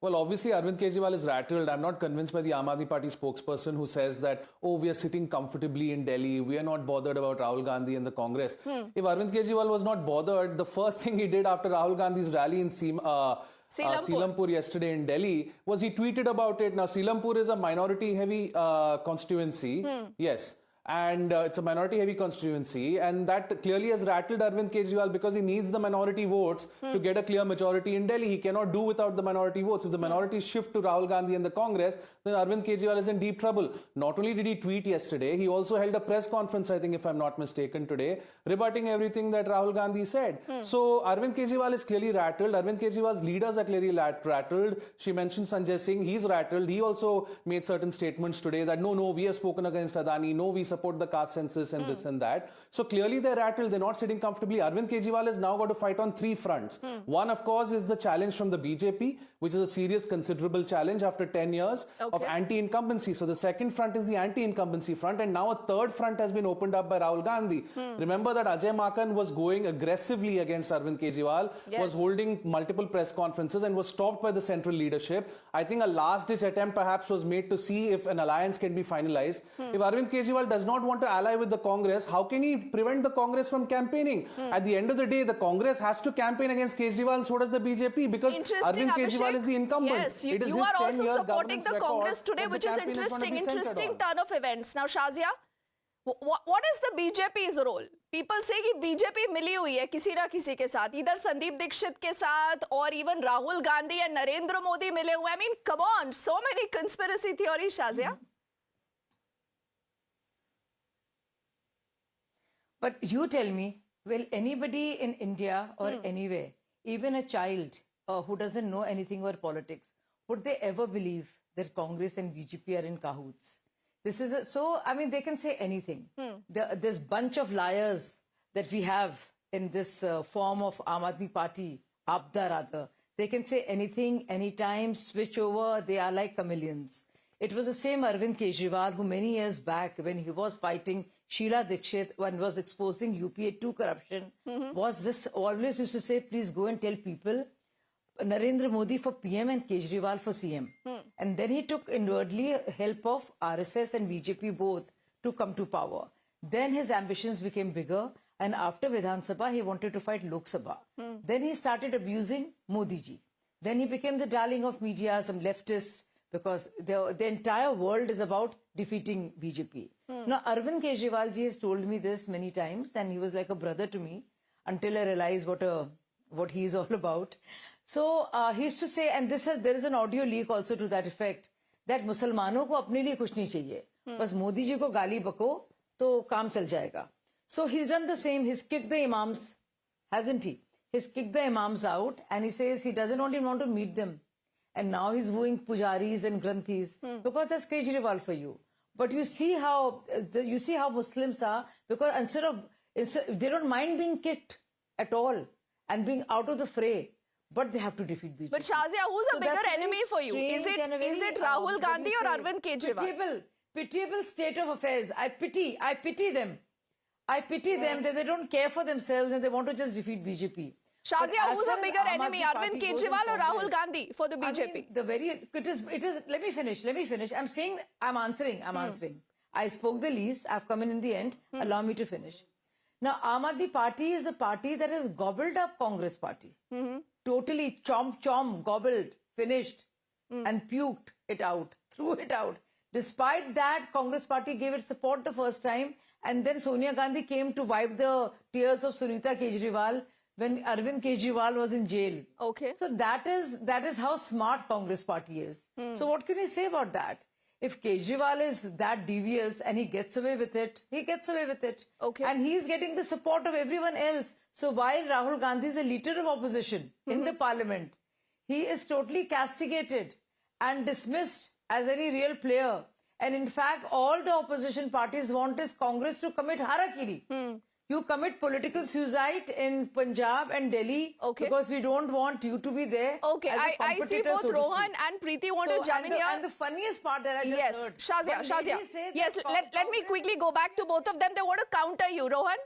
Well, obviously, Arvind Kejriwal is rattled. I'm not convinced by the Aam Aadmi Party spokesperson who says that, oh, we are sitting comfortably in Delhi. We are not bothered about Rahul Gandhi and the Congress. If Arvind Kejriwal was not bothered, the first thing he did after Rahul Gandhi's rally in Seelampur yesterday in Delhi was he tweeted about it. Now, Seelampur is a minority-heavy constituency. Yes. And it's a minority-heavy constituency, and that clearly has rattled Arvind Kejriwal because he needs the minority votes to get a clear majority in Delhi. He cannot do without the minority votes. If the minorities shift to Rahul Gandhi and the Congress, then Arvind Kejriwal is in deep trouble. Not only did he tweet yesterday, he also held a press conference, I think, if I'm not mistaken, today, rebutting everything that Rahul Gandhi said. So Arvind Kejriwal is clearly rattled. Arvind Kejriwal's leaders are clearly rattled. She mentioned Sanjay Singh. He's rattled. He also made certain statements today that, no, we have spoken against Adani. No, we support the caste census and this and that. So clearly they're rattled. They're not sitting comfortably. Arvind Kejriwal has now got to fight on three fronts. One, of course, is the challenge from the BJP, which is a serious, considerable challenge after 10 years of anti-incumbency. So the second front is the anti-incumbency front. And now a third front has been opened up by Rahul Gandhi. Remember that Ajay Makan was going aggressively against Arvind Kejriwal, was holding multiple press conferences and was stopped by the central leadership. I think a last-ditch attempt perhaps was made to see if an alliance can be finalized. If Arvind Kejriwal does not want to ally with the Congress, how can he prevent the Congress from campaigning? At the end of the day, the Congress has to campaign against Kejriwal, and so does the BJP, because Arvind Kejriwal is the incumbent. Yes, you are also supporting the Congress today, which is interesting turn of events. Now, Shazia, what is the BJP's role? People say कि BJP मिली हुई है किसी ना किसी के साथ, इधर संदीप दीक्षित के साथ और even Rahul Gandhi and Narendra Modi मिले हुए. I mean, come on, so many conspiracy theories, Shazia. But you tell me, will anybody in India or anywhere, even a child who doesn't know anything about politics, would they ever believe that Congress and BJP are in cahoots? This is I mean, they can say anything. This bunch of liars that we have in this form of Aam Aadmi Party, Abda rather, they can say anything, anytime, switch over. They are like chameleons. It was the same Arvind Kejriwal who many years back, when he was fighting Sheila Dikshit and was exposing UPA to corruption, was just always used to say, please go and tell people Narendra Modi for PM and Kejriwal for CM. And then he took inwardly help of RSS and BJP both to come to power. Then his ambitions became bigger, and after Vidhan Sabha, he wanted to fight Lok Sabha. Then he started abusing Modi ji. Then he became the darling of media, some leftists, because the entire world is about defeating BJP. Now, Arvind Kejriwal ji has told me this many times, and he was like a brother to me until I realized what he is all about. So he used to say, and there is an audio leak also to that effect, that Musalmanों को अपने लिए कुछ नहीं चाहिए, बस मोदी जी को गाली बको तो काम चल जाएगा. So he's done the same. He's kicked the imams, hasn't he? He's kicked the imams out, and he says he doesn't even want to meet them. And now he's wooing pujaris and granthis, because that's Kejriwal for you. But you see how Muslims are, because they don't mind being kicked at all and being out of the fray, but they have to defeat BJP. But Shazia, who's a bigger enemy for you? Is it Rahul Gandhi or Arvind Kejriwal? Pitiable state of affairs. I pity them. I pity them that they don't care for themselves and they want to just defeat BJP. Shazia, who's a bigger enemy, Arvind Kejriwal or Rahul Gandhi for the BJP? I mean, it is. Let me finish. I'm answering. I spoke the least. I've come in the end. Allow me to finish. Now, Aam Aadmi Party is a party that has gobbled up Congress Party. Totally chomp, gobbled, finished, and puked it out, threw it out. Despite that, Congress Party gave it support the first time, and then Sonia Gandhi came to wipe the tears of Sunita Kejriwal when Arvind Kejriwal was in jail. Okay. So that is how smart Congress Party is. So what can you say about that? If Kejriwal is that devious and he gets away with it, he gets away with it. Okay. And he's getting the support of everyone else. So while Rahul Gandhi is a leader of opposition in the parliament, he is totally castigated and dismissed as any real player. And in fact, all the opposition parties want is Congress to commit harakiri. You commit political suicide in Punjab and Delhi because we don't want you to be there. Okay, I see both Rohan and Preeti want to jump in here. And the funniest part that I just heard. Shazia. Yes, let me quickly go back to both of them. They want to counter you, Rohan.